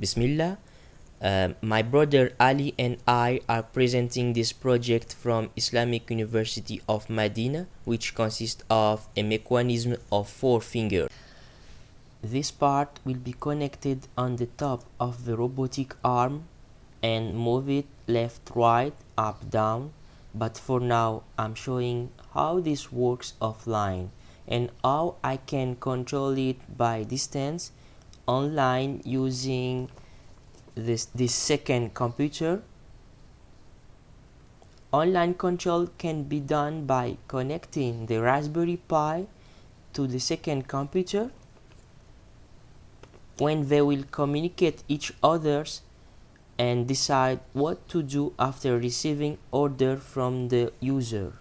Bismillah. My brother Ali and I are presenting this project from Islamic University of Medina, which consists of a mechanism of 4 fingers. This part will be connected on the top of the robotic arm and move it left, right, up, down. But for now, I'm showing how this works offline and how I can control it by distance online using this second computer. Online control can be done by connecting the Raspberry Pi to the second computer when they will communicate each other's and decide what to do after receiving order from the user.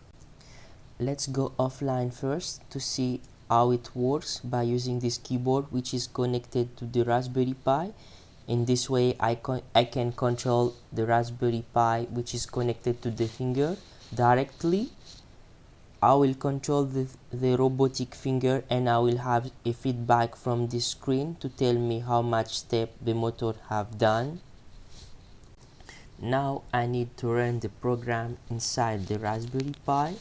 Let's go offline first to see how it works by using this keyboard, which is connected to the Raspberry Pi. In this way I can control the Raspberry Pi, which is connected to the finger, directly. I will control the robotic finger and I will have a feedback from this screen to tell me how much step the motor have done. Now I need to run the program inside the Raspberry Pi.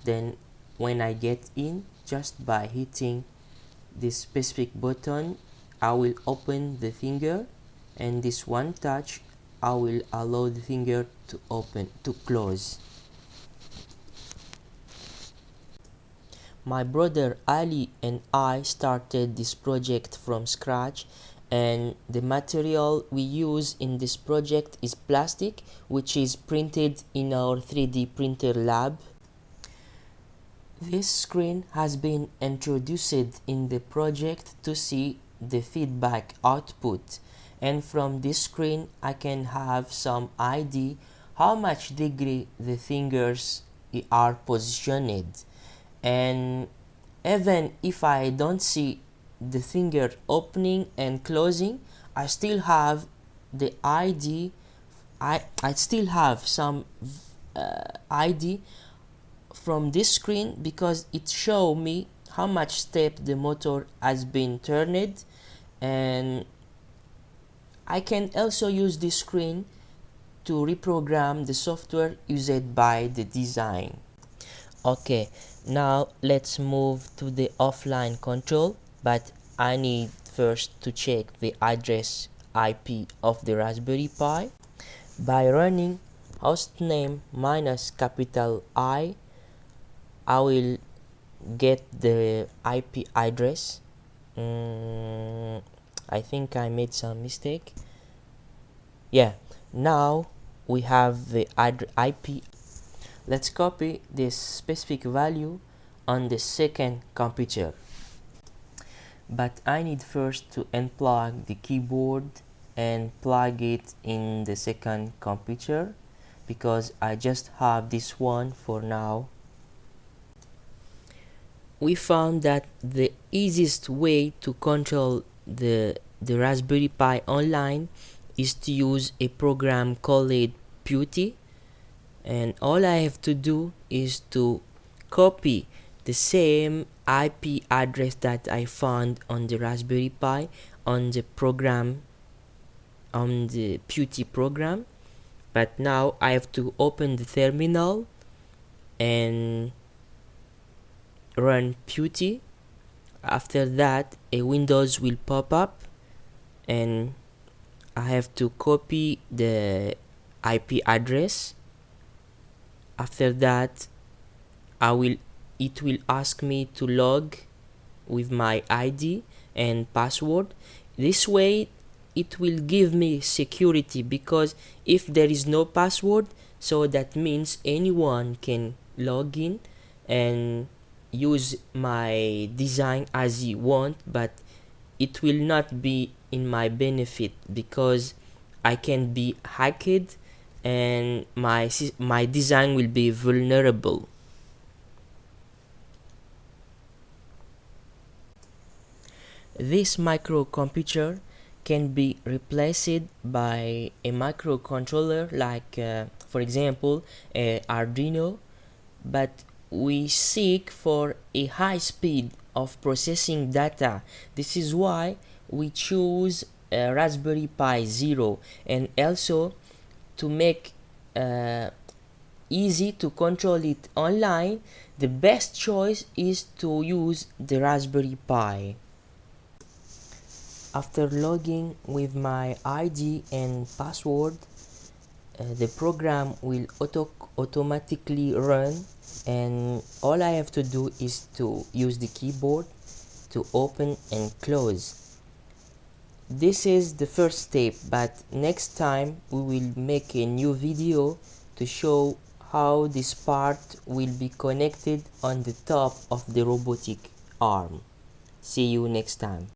Then when I get in, just by hitting this specific button, I will open the finger, and this one touch I will allow the finger to close. My brother Ali and I started this project from scratch, and the material we use in this project is plastic, which is printed in our 3D printer lab. This screen has been introduced in the project to see the feedback output, and from this screen I can have some idea how much degree the fingers are positioned. And even if I don't see the finger opening and closing, I still have the ID. I still have some ID from this screen, because it shows me how much step the motor has been turned. And I can also use this screen to reprogram the software used by the design. Okay, now let's move to the offline control, but I need first to check the address IP of the Raspberry Pi by running hostname minus capital I will get the IP address. I think I made some mistake. Yeah, now we have the IP. Let's copy this specific value on the second computer. But I need first to unplug the keyboard and plug it in the second computer, because I just have this one for now. We found that the easiest way to control the Raspberry Pi online is to use a program called Putty. And all I have to do is to copy the same IP address that I found on the Raspberry Pi on the program, on the Putty program. But now I have to open the terminal and run Putty. After that, a Windows will pop up and I have to copy the IP address. After that, it will ask me to log with my ID and password. This way it will give me security, because if there is no password, so that means anyone can log in and use my design as he want, but it will not be in my benefit, because I can be hacked and my design will be vulnerable. This microcomputer can be replaced by a microcontroller, like for example Arduino, but we seek for a high speed of processing data. This is why we choose Raspberry Pi Zero, and also to make easy to control it online, the best choice is to use the Raspberry Pi. After logging with my ID and password, the program will automatically run, and all I have to do is to use the keyboard to open and close. This is the first step, but next time we will make a new video to show how this part will be connected on the top of the robotic arm. See you next time.